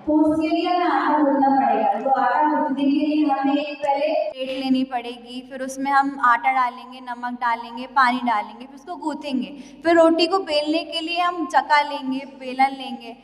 तो उसके लिए हमें आटा गूंदना पड़ेगा। तो आटा गूंदने के लिए हमें एक पहले प्लेट लेनी पड़ेगी, फिर उसमें हम आटा डालेंगे, नमक डालेंगे, पानी डालेंगे, फिर उसको गूँथेंगे। फिर रोटी को बेलने के लिए हम चक्का लेंगे, बेलन लेंगे,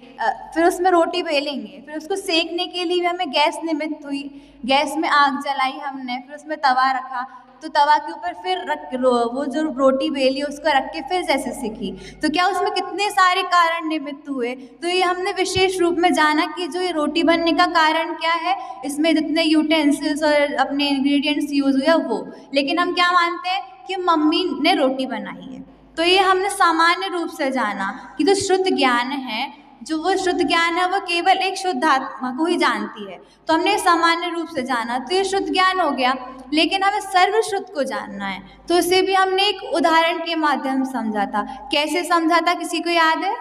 फिर उसमें रोटी बेलेंगे। फिर उसको सेकने के लिए हमें गैस निमित्त हुई, गैस में आग जलाई हमने, फिर उसमें तवा रखा, तो तवा के ऊपर फिर वो जो रोटी बेली उसको रख के फिर जैसे सीखी। तो क्या उसमें कितने सारे कारण निमित्त हुए। तो ये हमने विशेष रूप में जाना कि जो ये रोटी बनने का कारण क्या है, इसमें जितने यूटेंसिल्स और अपने इंग्रेडिएंट्स यूज़ हुए वो। लेकिन हम क्या मानते हैं कि मम्मी ने रोटी बनाई है। तो ये हमने सामान्य रूप से जाना कि जो शुद्ध ज्ञान है, जो वो शुद्ध ज्ञान है, वो केवल एक शुद्ध आत्मा को ही जानती है। तो हमने सामान्य रूप से जाना, तो ये शुद्ध ज्ञान हो गया। लेकिन हमें सर्वश्रुत को जानना है, तो इसे भी हमने एक उदाहरण के माध्यम से समझा था। कैसे समझा था, किसी को याद है?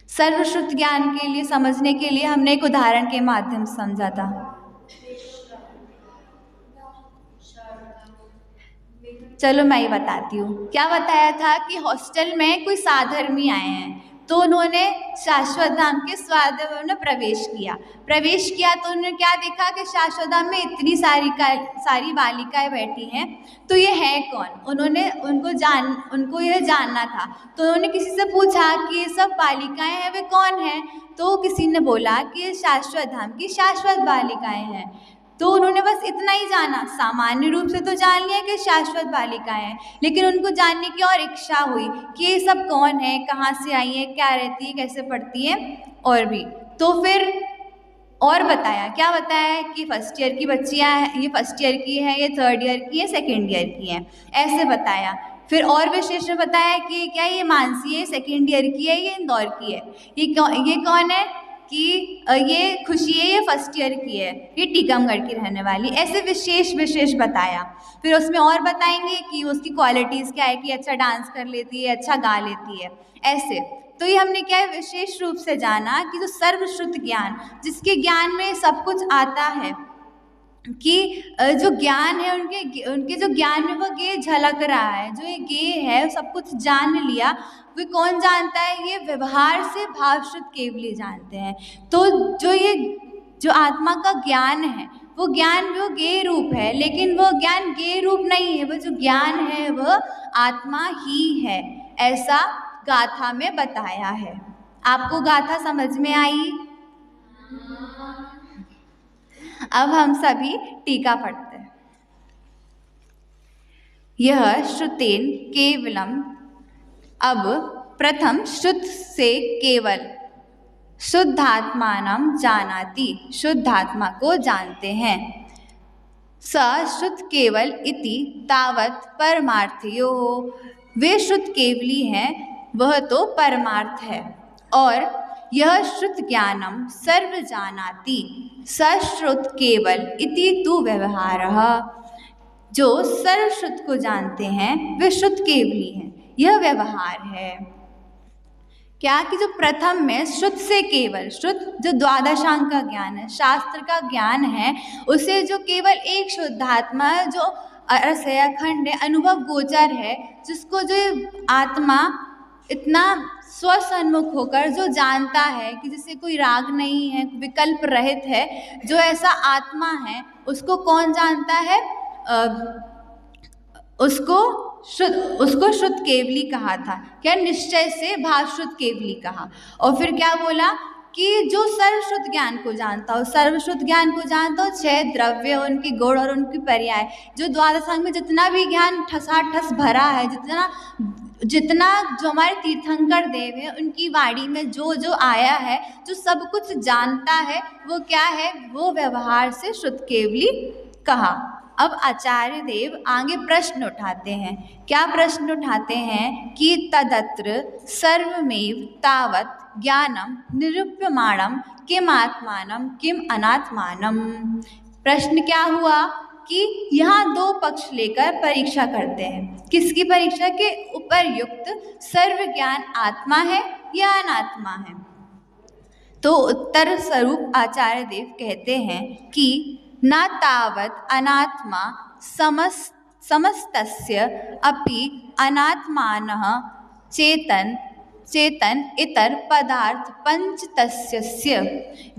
सर्वश्रुत ज्ञान के लिए समझने के लिए हमने एक उदाहरण के माध्यम से समझा था। चलो मैं ही बताती हूँ। क्या बताया था कि हॉस्टल में कोई साधर्मी आए हैं, तो उन्होंने शाश्वत धाम के स्वाध्याय में प्रवेश किया। तो उन्होंने क्या देखा कि शाश्वत धाम में इतनी सारी बालिकाएं बैठी हैं, तो ये है कौन? उनको यह जानना था। तो उन्होंने किसी से पूछा कि ये सब बालिकाएं हैं, वे कौन हैं? तो किसी ने बोला कि ये शाश्वत धाम की शाश्वत बालिकाएं हैं। तो उन्होंने बस इतना ही जाना, सामान्य रूप से तो जान लिया कि शाश्वत बालिकाएं हैं, लेकिन उनको जानने की और इच्छा हुई कि ये सब कौन है, कहाँ से आई है, क्या रहती है, कैसे पढ़ती है, और भी। तो फिर और बताया, क्या बताया कि फर्स्ट ईयर की बच्चियाँ हैं, ये फर्स्ट ईयर की है, ये थर्ड ईयर की है, सेकेंड ईयर की है, ऐसे बताया। फिर और विशेष में बताया कि क्या ये मानसी है, सेकेंड ईयर की है, ये इंदौर की है, ये कौन है कि ये खुशी है, ये फर्स्ट ईयर की है, ये टीकमगढ़ की रहने वाली, ऐसे विशेष बताया। फिर उसमें और बताएंगे कि उसकी क्वालिटीज़ क्या है, कि अच्छा डांस कर लेती है, अच्छा गा लेती है, ऐसे। तो ये हमने क्या है, विशेष रूप से जाना कि जो सर्वश्रुत ज्ञान, जिसके ज्ञान में सब कुछ आता है, कि जो ज्ञान है, उनके जो ज्ञान में वो गे झलक रहा है, जो ये गे है सब कुछ जान लिया, वे कौन जानता है? ये व्यवहार से भावश्रुत केवली जानते हैं। तो जो आत्मा का ज्ञान है, वो ज्ञान वो गे रूप है, लेकिन वो ज्ञान गे रूप नहीं है, वो जो ज्ञान है वह आत्मा ही है, ऐसा गाथा में बताया है। आपको गाथा समझ में आई? अब हम सभी टीका पढ़ते हैं। यह श्रुतेन केवलम, अब प्रथम श्रुत से केवल शुद्धात्मानं जानाति, शुद्धात्मा को जानते हैं। स शुद्ध केवल इति तावत परमार्थयोः, वे शुद्ध केवली हैं, वह तो परमार्थ है। और यह श्रुत ज्ञानम सर्व जानाति, सश्रुत केवल इति तु व्यवहारः, जो सर्वश्रुत को जानते हैं वे शुद्ध केवली हैं, यह व्यवहार है। क्या कि जो प्रथम में शुद्ध से केवल, शुद्ध जो द्वादशांग का ज्ञान है, शास्त्र का ज्ञान है, उसे जो केवल एक शुद्धात्मा है, जो रस है, अखंड है, अनुभव गोचर है, जिसको जो आत्मा इतना स्वसन्मुख होकर जो जानता है कि जिसे कोई राग नहीं है, विकल्प रहित है, जो ऐसा आत्मा है, उसको कौन जानता है? उसको शुद्ध केवली कहा था। क्या? निश्चय से भावश्रुत केवली कहा। और फिर क्या बोला कि जो सर्वश्रुत ज्ञान को जानता हो, सर्वश्रुत ज्ञान को जानता हो, 6 द्रव्य, उनके गुण और उनकी पर्याय, जो द्वादशांग में जितना भी ज्ञान ठसाठस भरा है, जितना जो हमारे तीर्थंकर देव हैं, उनकी वाणी में जो जो आया है, जो सब कुछ जानता है, वो क्या है? वो व्यवहार से शुद्ध केवली कहा। अब आचार्य देव आगे प्रश्न उठाते हैं। क्या प्रश्न उठाते हैं? कि तदत्र सर्वमेव तावत् ज्ञानम निरूप्यमाणम किम आत्मानम किम अनात्मानम। प्रश्न क्या हुआ कि यहाँ 2 पक्ष लेकर परीक्षा करते हैं। किसकी परीक्षा? के उपर्युक्त सर्व ज्ञान आत्मा है या अनात्मा है। तो उत्तर स्वरूप आचार्य देव कहते हैं कि न तावत् अनात्मा समस्तस्य अपि अनात्मानः चेतन चेतन इतर पदार्थ पंच तस्य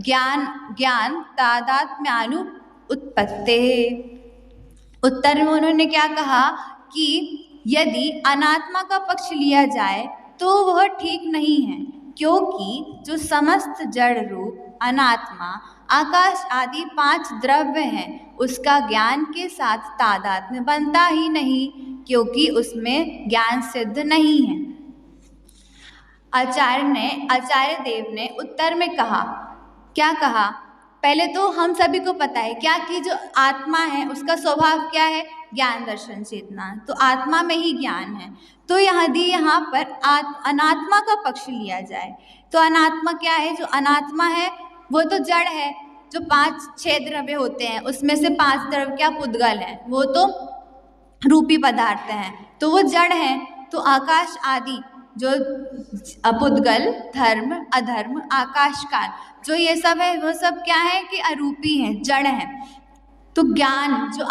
ज्ञान तादात्म्यानु उत्पत्ते। उत्तर में उन्होंने क्या कहा कि यदि अनात्मा का पक्ष लिया जाए तो वह ठीक नहीं है, क्योंकि जो समस्त जड़ रूप अनात्मा आकाश आदि 5 द्रव्य हैं उसका ज्ञान के साथ तादात्म्य बनता ही नहीं, क्योंकि उसमें ज्ञान सिद्ध नहीं है। आचार्य देव ने उत्तर में कहा, क्या कहा? पहले तो हम सभी को पता है क्या कि जो आत्मा है उसका स्वभाव क्या है? ज्ञान दर्शन चेतना। तो आत्मा में ही ज्ञान है। तो यदि यहाँ पर अनात्मा का पक्ष लिया जाए तो अनात्मा क्या है? जो अनात्मा है वो तो जड़ है, जो 5-6 द्रव्य होते हैं उसमें से 5 द्रव्य क्या पुद्गल हैं, वो तो रूपी पदार्थ हैं, तो वो जड़ हैं। तो आकाश आदि जो अपुद्गल, धर्म, अधर्म, आकाश काल, जो ये सब है वो सब क्या है कि अरूपी हैं, जड़ हैं। तो ज्ञान जो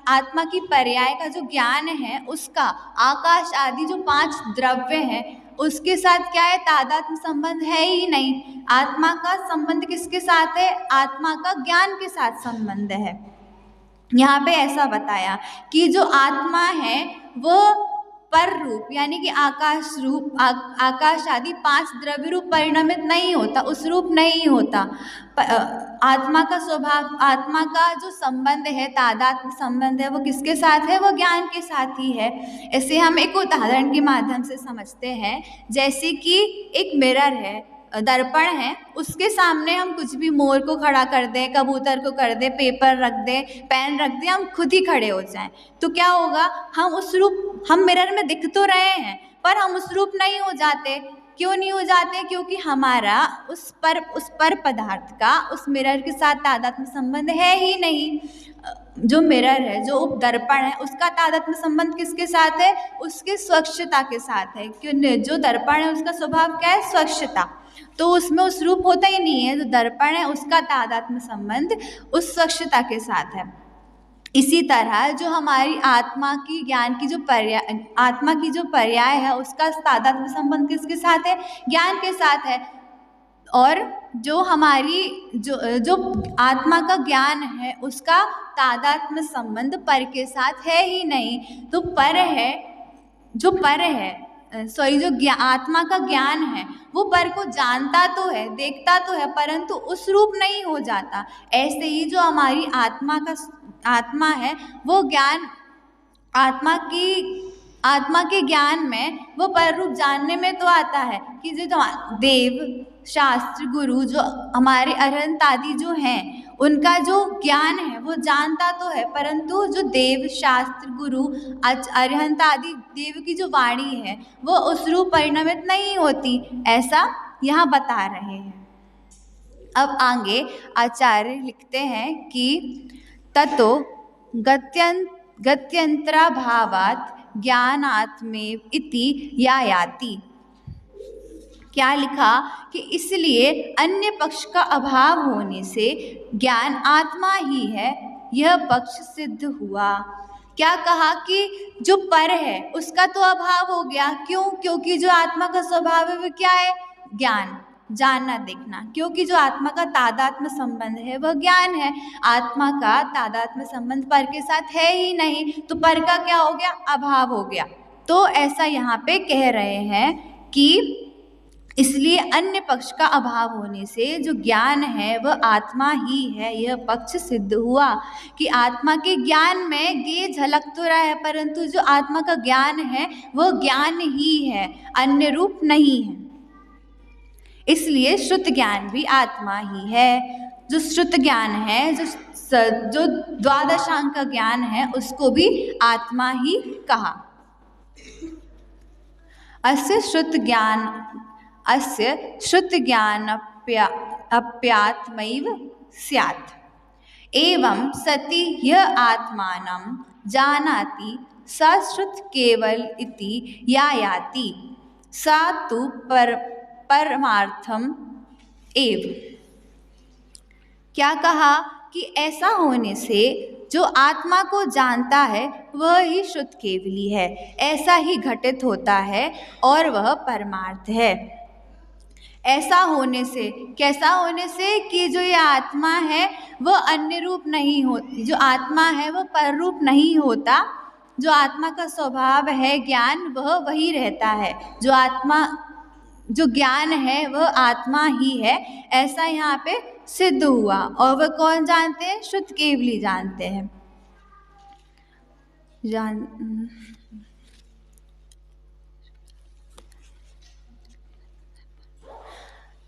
आत्मा की पर्याय का जो ज्ञान है उसका आकाश आदि जो 5 द्रव्य हैं उसके साथ क्या है? तादात्म्य संबंध है ही नहीं। आत्मा का संबंध किसके साथ है? आत्मा का ज्ञान के साथ संबंध है। यहाँ पे ऐसा बताया कि जो आत्मा है वो पर रूप यानी कि आकाश आदि 5 द्रव्य रूप परिणमित नहीं होता, उस रूप नहीं होता। आत्मा का स्वभाव, आत्मा का जो संबंध है, तादात्म्य संबंध है, वो किसके साथ है? वो ज्ञान के साथ ही है। ऐसे हम एक उदाहरण के माध्यम से समझते हैं, जैसे कि एक मिरर है, दर्पण है, उसके सामने हम कुछ भी मोर को खड़ा कर दें, कबूतर को कर दें, पेपर रख दें, पेन रख दें, हम खुद ही खड़े हो जाएं, तो क्या होगा? हम मिरर में दिख तो रहे हैं पर हम उस रूप नहीं हो जाते। क्यों नहीं हो जाते? क्योंकि हमारा उस पर पदार्थ का उस मिरर के साथ तादात्म्य संबंध है ही नहीं। जो मिरर है, जो दर्पण है, उसका तादात्म्य संबंध किसके साथ है? उसके स्वच्छता के साथ है। क्यों? जो दर्पण है उसका स्वभाव क्या है? स्वच्छता। तो उसमें उस रूप होता ही नहीं है। जो दर्पण है उसका तादात्म्य संबंध उस स्वच्छता के साथ है। इसी तरह जो हमारी आत्मा की ज्ञान की जो पर्याय है उसका तादात्म्य संबंध किसके साथ है? ज्ञान के साथ है। और जो हमारी जो आत्मा का ज्ञान है उसका तादात्म्य संबंध पर के साथ है ही नहीं। तो जो आत्मा का ज्ञान है वो पर को जानता तो है, देखता तो है, परंतु उस रूप नहीं हो जाता। ऐसे ही जो हमारी आत्मा है वो ज्ञान आत्मा के ज्ञान में वो पर रूप जानने में तो आता है कि जो देव, शास्त्र, गुरु, जो हमारे अरहंत आदि जो हैं उनका जो ज्ञान है वो जानता तो है, परंतु जो देव, शास्त्र, गुरु, अरहंत आदि देव की जो वाणी है वो उस रूप परिणमित नहीं होती, ऐसा यहाँ बता रहे हैं। अब आगे आचार्य लिखते हैं कि ततो गत्यंतराभावात् ज्ञानात्मेव इति यायाति। क्या लिखा कि इसलिए अन्य पक्ष का अभाव होने से ज्ञान आत्मा ही है, यह पक्ष सिद्ध हुआ। क्या कहा कि जो पर है उसका तो अभाव हो गया। क्यों? क्योंकि जो आत्मा का स्वभाव है वो क्या है? ज्ञान, जानना, देखना। क्योंकि जो आत्मा का तादात्म्य संबंध है वह ज्ञान है। आत्मा का तादात्म्य संबंध पर के साथ है ही नहीं, तो पर का क्या हो गया? अभाव हो गया। तो ऐसा यहाँ पे कह रहे हैं कि इसलिए अन्य पक्ष का अभाव होने से जो ज्ञान है वह आत्मा ही है, यह पक्ष सिद्ध हुआ। कि आत्मा के ज्ञान में ये झलक तो रहा है, परंतु जो आत्मा का ज्ञान है वह ज्ञान ही है, अन्य रूप नहीं है। इसलिए श्रुत ज्ञान भी आत्मा ही है। जो श्रुत ज्ञान है, जो द्वादशांग का ज्ञान है, उसको भी आत्मा ही कहा। अस्य श्रुत ज्ञान अप्यात्मैव स्यात्। एवं सति यः आत्मानं जानाति स श्रुत केवल इति यायाति, सा तु परमार्थम एव। क्या कहा कि ऐसा होने से जो आत्मा को जानता है वह ही शुद्ध केवली है, ऐसा ही घटित होता है और वह परमार्थ है। ऐसा होने से, कैसा होने से कि जो ये आत्मा है वह अन्य रूप नहीं हो, जो आत्मा है वह पर रूप नहीं होता, जो आत्मा का स्वभाव है ज्ञान वह वही रहता है, जो आत्मा जो ज्ञान है वह आत्मा ही है, ऐसा यहाँ पे सिद्ध हुआ। और वह कौन जानते हैं? शुद्ध केवली जानते हैं।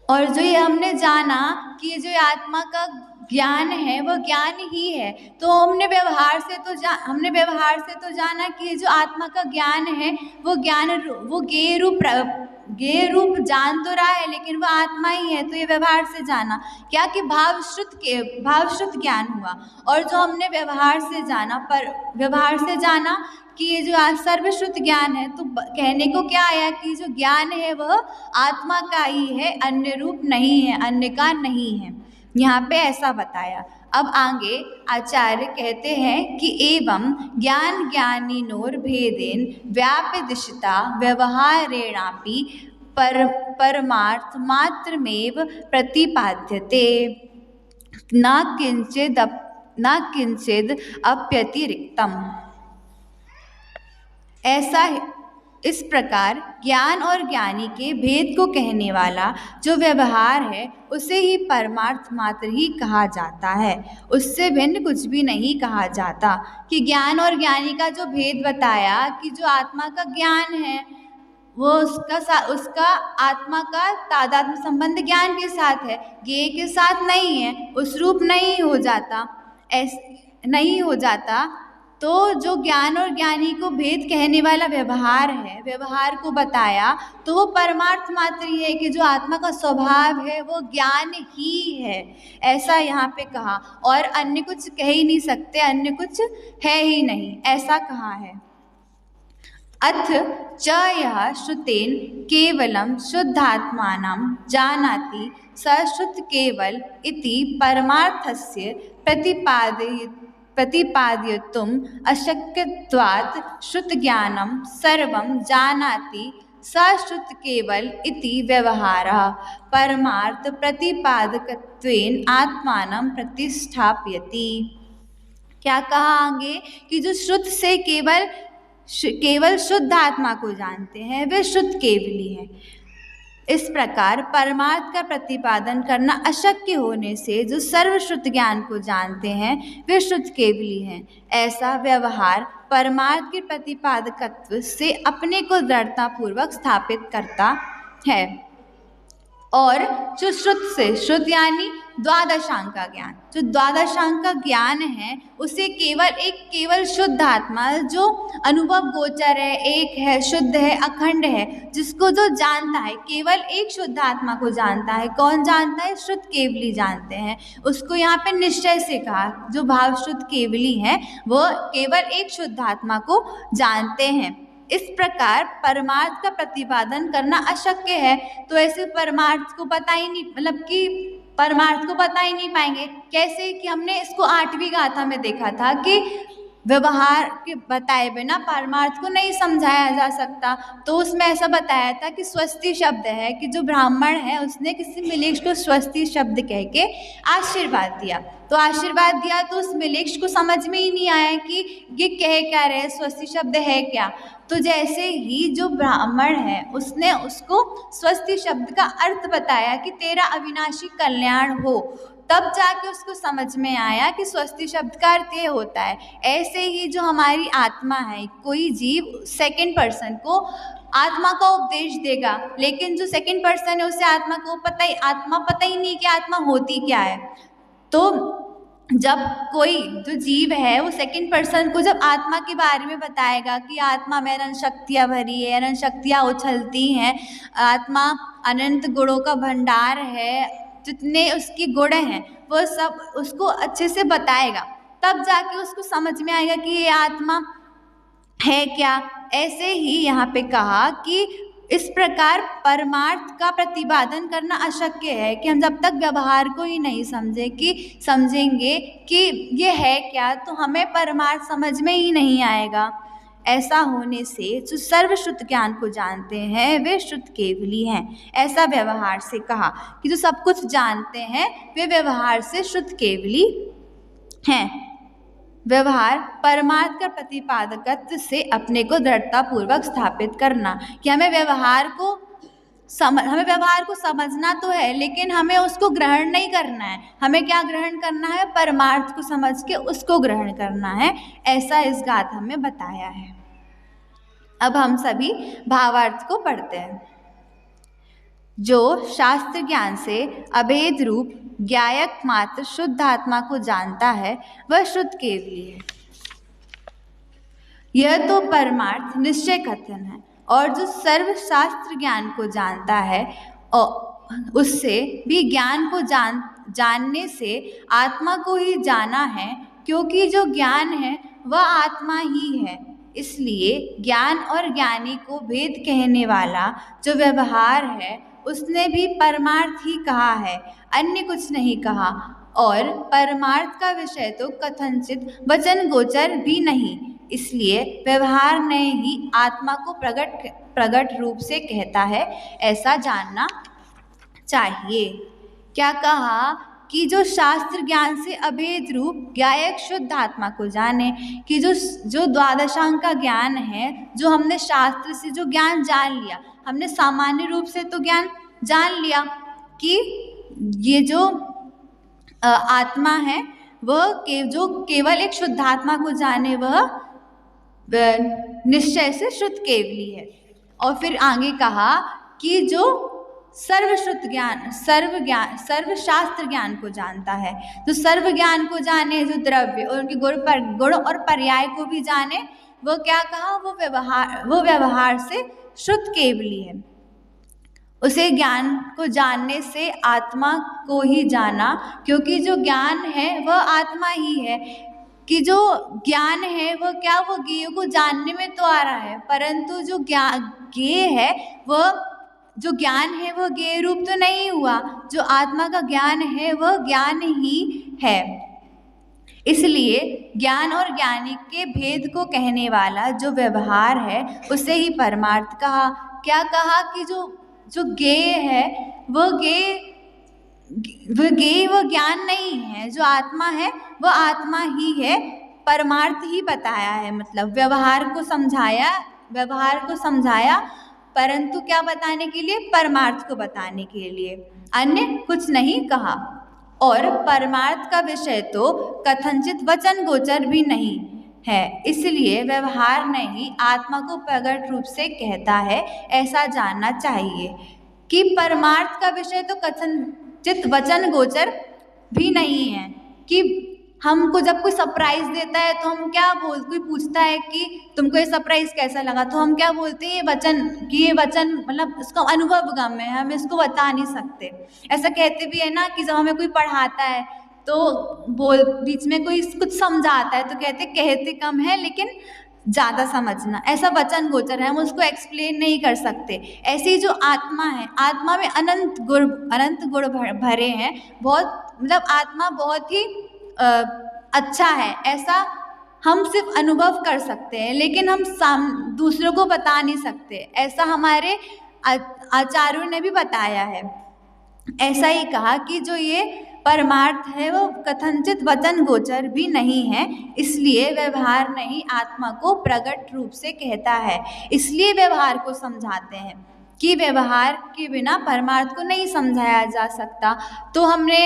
और जो ये हमने जाना कि ये जो आत्मा का ज्ञान है वह ज्ञान ही है, तो हमने व्यवहार से तो जाना कि ये जो आत्मा का ज्ञान है वो ज्ञान वो गेय रूप जान तो रहा है लेकिन वह आत्मा ही है, तो ये व्यवहार से जाना क्या कि भावश्रुत ज्ञान हुआ। और जो हमने व्यवहार से जाना कि ये जो आज सर्वश्रुत ज्ञान है, तो कहने को क्या आया कि जो ज्ञान है वह आत्मा का ही है, अन्य रूप नहीं है, अन्य का नहीं है, यहाँ पे ऐसा बताया। अब आगे आचार्य कहते हैं कि एवं ज्ञान ज्ञानिनोर भेदेन व्यापदिशिता व्यवहारेणापि परमार्थ मात्रमेव प्रतिपाद्यते न किंचिद अप्यतिरिक्तम। ऐसा इस प्रकार ज्ञान और ज्ञानी के भेद को कहने वाला जो व्यवहार है उसे ही परमार्थ मात्र ही कहा जाता है, उससे भिन्न कुछ भी नहीं कहा जाता। कि ज्ञान और ज्ञानी का जो भेद बताया कि जो आत्मा का ज्ञान है वो उसका आत्मा का तादात्म्य संबंध ज्ञान के साथ है, ज्ञेय के साथ नहीं है, उस रूप नहीं हो जाता। तो जो ज्ञान और ज्ञानी को भेद कहने वाला व्यवहार है, व्यवहार को बताया तो वो परमार्थ मात्र ही है कि जो आत्मा का स्वभाव है वो ज्ञान ही है, ऐसा यहाँ पे कहा। और अन्य कुछ कह ही नहीं सकते, अन्य कुछ है ही नहीं, ऐसा कहा है। अथ च यः श्रुतेन केवलं शुद्धात्मानं जानाति स शुद्ध केवल इति परमार्थस्य प्रतिपादयितुम् अशक्यत्वात् शुद्ध ज्ञानं सर्वं जानाति स शुद्ध केवल इति व्यवहारः परमार्थ प्रतिपादकत्वेन आत्मानं प्रतिष्ठापयति। क्या कहा आगे कि जो शुद्ध से केवल शुद्ध आत्मा को जानते हैं वे शुद्ध केवली हैं। इस प्रकार परमार्थ का प्रतिपादन करना अशक्य होने से जो सर्वश्रुत ज्ञान को जानते हैं वे शुद्ध केवली हैं। ऐसा व्यवहार परमार्थ के प्रतिपादकत्व से अपने को दृढ़तापूर्वक स्थापित करता है। और जो श्रुत यानी द्वादशांग का ज्ञान, जो द्वादशांग का ज्ञान है उसे केवल शुद्ध आत्मा जो अनुभव गोचर है, एक है, शुद्ध है, अखंड है, जिसको जो जानता है केवल एक शुद्ध आत्मा को जानता है। कौन जानता है? शुद्ध केवली जानते हैं। उसको यहाँ पे निश्चय से कहा, जो भाव शुद्ध केवली है वो केवल एक शुद्ध आत्मा को जानते हैं। इस प्रकार परमार्थ का प्रतिपादन करना अशक्य है, तो ऐसे परमार्थ को बता ही नहीं पाएंगे। कैसे कि हमने इसको 8वीं गाथा में देखा था कि व्यवहार के बताए बिना परमार्थ को नहीं समझाया जा सकता। तो उसमें ऐसा बताया था कि स्वस्ति शब्द है कि जो ब्राह्मण है उसने किसी मिलेक्ष को स्वस्ति शब्द कह के आशीर्वाद दिया। तो आशीर्वाद दिया तो उस मिलेक्ष को समझ में ही नहीं आया कि ये कह क्या रहे, स्वस्ति शब्द है क्या। तो जैसे ही जो ब्राह्मण है उसने उसको स्वस्ति शब्द का अर्थ बताया कि तेरा अविनाशी कल्याण हो, तब जाके उसको समझ में आया कि स्वस्ति शब्द का अर्थ ये होता है। ऐसे ही जो हमारी आत्मा है, कोई जीव सेकंड पर्सन को आत्मा का उपदेश देगा, लेकिन जो सेकंड पर्सन है उसे आत्मा पता ही नहीं कि आत्मा होती क्या है। तो जब कोई जो जीव है वो सेकंड पर्सन को जब आत्मा के बारे में बताएगा कि आत्मा में अनंत शक्तियाँ भरी है, अनंत शक्तियाँ उछलती हैं, आत्मा अनंत गुणों का भंडार है, जितने उसके गुण हैं वो सब उसको अच्छे से बताएगा, तब जाके उसको समझ में आएगा कि ये आत्मा है क्या। ऐसे ही यहाँ पे कहा कि इस प्रकार परमार्थ का प्रतिपादन करना अशक्य है कि हम जब तक व्यवहार को ही नहीं समझेंगे कि ये है क्या, तो हमें परमार्थ समझ में ही नहीं आएगा। ऐसा होने से जो सर्वश्रुत ज्ञान को जानते हैं वे शुद्ध केवली हैं। ऐसा व्यवहार से कहा कि जो सब कुछ जानते हैं वे व्यवहार से शुद्ध केवली हैं। व्यवहार परमार्थ का प्रतिपादकत्व से अपने को दृढ़ता पूर्वक स्थापित करना कि हमें व्यवहार को समझना तो है, लेकिन हमें उसको ग्रहण नहीं करना है। हमें क्या ग्रहण करना है? परमार्थ को समझ के उसको ग्रहण करना है। ऐसा इस गाथा में बताया है। अब हम सभी भावार्थ को पढ़ते हैं। जो शास्त्र ज्ञान से अभेद रूप ज्ञायक मात्र शुद्ध आत्मा को जानता है वह शुद्ध केवली है। यह तो परमार्थ निश्चय कथन है। और जो सर्व शास्त्र ज्ञान को जानता है और उससे भी ज्ञान को जानने से आत्मा को ही जाना है, क्योंकि जो ज्ञान है वह आत्मा ही है। इसलिए ज्ञान और ज्ञानी को भेद कहने वाला जो व्यवहार है उसने भी परमार्थ ही कहा है, अन्य कुछ नहीं कहा। और परमार्थ का विषय तो कथनचित वचन गोचर भी नहीं, इसलिए व्यवहार ने ही आत्मा को प्रगट रूप से कहता है। ऐसा जानना चाहिए। क्या कहा कि जो शास्त्र ज्ञान से अभेद रूप ज्ञायक शुद्ध आत्मा को जाने, कि जो द्वादशांग का ज्ञान है, जो हमने शास्त्र से जो ज्ञान जान लिया, हमने सामान्य रूप से तो ज्ञान जान लिया कि ये जो आत्मा है वह जो केवल एक शुद्ध आत्मा को जाने वह निश्चय से शुद्ध केवली है। और फिर आगे कहा कि जो सर्व शास्त्र ज्ञान को जानता है, जो सर्व ज्ञान को जाने, जो द्रव्य और उनके गुण और पर्याय को भी जाने, वो क्या कहा? वो व्यवहार से शुद्ध केवली है। उसे ज्ञान को जानने से आत्मा को ही जाना, क्योंकि जो ज्ञान है वह आत्मा ही है। कि जो ज्ञान है वह क्या, वो ज्ञेय को जानने में तो आ रहा है, परंतु जो ज्ञेय है वह, जो ज्ञान है वह ज्ञेय रूप तो नहीं हुआ। जो आत्मा का ज्ञान है वह ज्ञान ही है। इसलिए ज्ञान और ज्ञानी के भेद को कहने वाला जो व्यवहार है उसे ही परमार्थ कहा। क्या कहा कि जो ज्ञेय है वह ज्ञान नहीं है, जो आत्मा है वह आत्मा ही है। परमार्थ ही बताया है, मतलब व्यवहार को समझाया, परंतु क्या बताने के लिए? परमार्थ को बताने के लिए, अन्य कुछ नहीं कहा। और परमार्थ का विषय तो कथनचित वचन गोचर भी नहीं है, इसलिए व्यवहार नहीं आत्मा को प्रगट रूप से कहता है। ऐसा जानना चाहिए कि परमार्थ का विषय तो कथनचित वचन गोचर भी नहीं है। कि हमको जब कोई सरप्राइज देता है तो हम क्या कोई पूछता है कि तुमको ये सरप्राइज कैसा लगा, तो हम क्या बोलते हैं? ये वचन मतलब इसका अनुभव गम है, हम इसको बता नहीं सकते। ऐसा कहते भी है ना कि जब हमें कोई पढ़ाता है तो बीच में कोई कुछ समझाता है तो कहते कम है लेकिन ज़्यादा समझना, ऐसा वचन गोचर है, हम उसको एक्सप्लेन नहीं कर सकते। ऐसी जो आत्मा है, आत्मा में अनंत गुण भरे हैं, बहुत मतलब आत्मा बहुत ही अच्छा है, ऐसा हम सिर्फ अनुभव कर सकते हैं, लेकिन हम दूसरों को बता नहीं सकते। ऐसा हमारे आचार्यों ने भी बताया है। ऐसा ही कहा कि जो ये परमार्थ है वो कथनचित वचन गोचर भी नहीं है, इसलिए व्यवहार नहीं आत्मा को प्रगट रूप से कहता है। इसलिए व्यवहार को समझाते हैं कि व्यवहार के बिना परमार्थ को नहीं समझाया जा सकता। तो हमने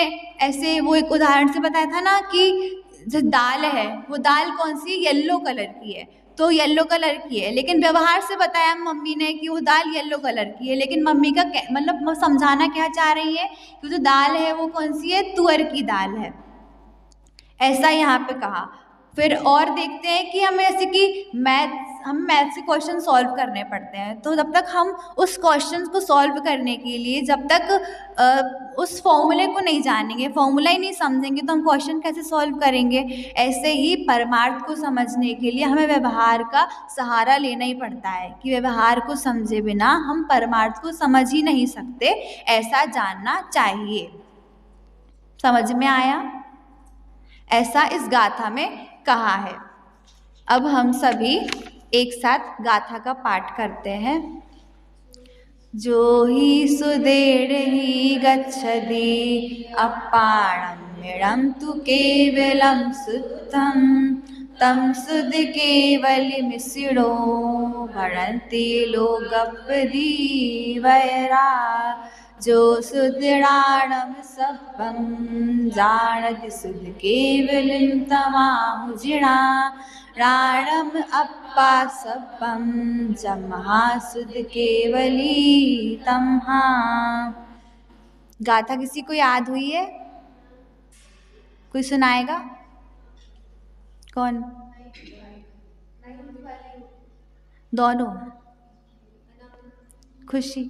ऐसे वो एक उदाहरण से बताया था ना कि जो दाल है वो दाल कौन सी है? येलो कलर की है, तो येलो कलर की है, लेकिन व्यवहार से बताया मम्मी ने कि वो दाल येलो कलर की है, लेकिन मम्मी का मतलब समझाना क्या चाह रही है कि जो दाल है वो कौन सी है? तुअर की दाल है। ऐसा यहाँ पे कहा। फिर और देखते हैं कि हमें ऐसे कि मैथ्स हम मैथ्स के क्वेश्चन सॉल्व करने पड़ते हैं, तो जब तक हम उस क्वेश्चन को सॉल्व करने के लिए जब तक उस फॉर्मूले को नहीं जानेंगे, फॉर्मूला ही नहीं समझेंगे, तो हम क्वेश्चन कैसे सॉल्व करेंगे। ऐसे ही परमार्थ को समझने के लिए हमें व्यवहार का सहारा लेना ही पड़ता है कि व्यवहार को समझे बिना हम परमार्थ को समझ ही नहीं सकते, ऐसा जानना चाहिए। समझ में आया? ऐसा इस गाथा में कहा है। अब हम सभी एक साथ गाथा का पाठ करते हैं। जो ही सुदेड़ ही गच्छति अपाणम्यणं तु केवलं सुत्थं तं सुध केवलमिसिडो भणन्ति लोगपदी वैरा। जो सुदृढ़ाणम सपम जानति सुध केवलिम तमाहुजिणा राणम अप्पा सपम जमहा सुध केवली तमहा। गाथा किसी को याद हुई है? कोई सुनाएगा? कौन? दोनों? खुशी।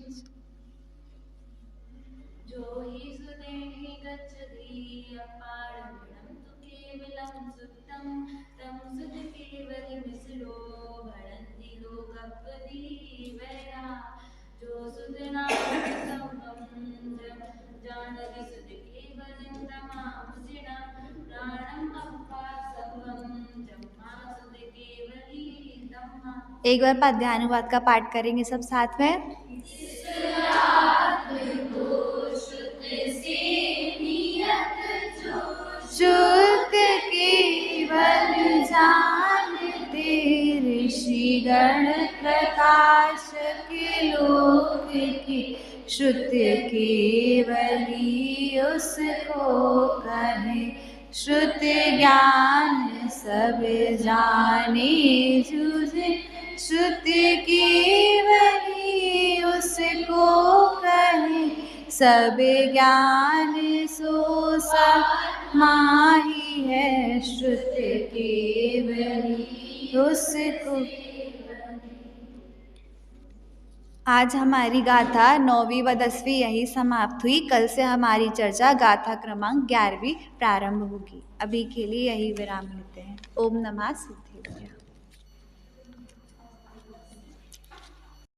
जो ही सुदेहि गच्छति अपारम्यणं तु केवलं सुत्थं तं सुध केवलमिसिडो भणन्ति लोगपदी वैरा। जो सुदृढ़ाणं जानति सुध केवलिं तमाहुजिणा राणम अप्पा सपम जमहा सुध केवली तमहा। एक बार पद्यानुवाद का पाठ करेंगे सब साथ में। शुद्ध केवल जानते ऋषिगण प्रकाश के लोक की शुद्ध केवली उसको कहे। शुद्ध ज्ञान सब जाने जूझे शुद्ध केवली उसको कहे। सब ज्ञान सो समाही है शुद्ध केवली उसको। आज हमारी गाथा 9वीं व 10वीं यही समाप्त हुई। कल से हमारी चर्चा गाथा क्रमांक 11वीं प्रारंभ होगी। अभी के लिए यही विराम लेते हैं। ओम नमः सिद्धेभ्यः।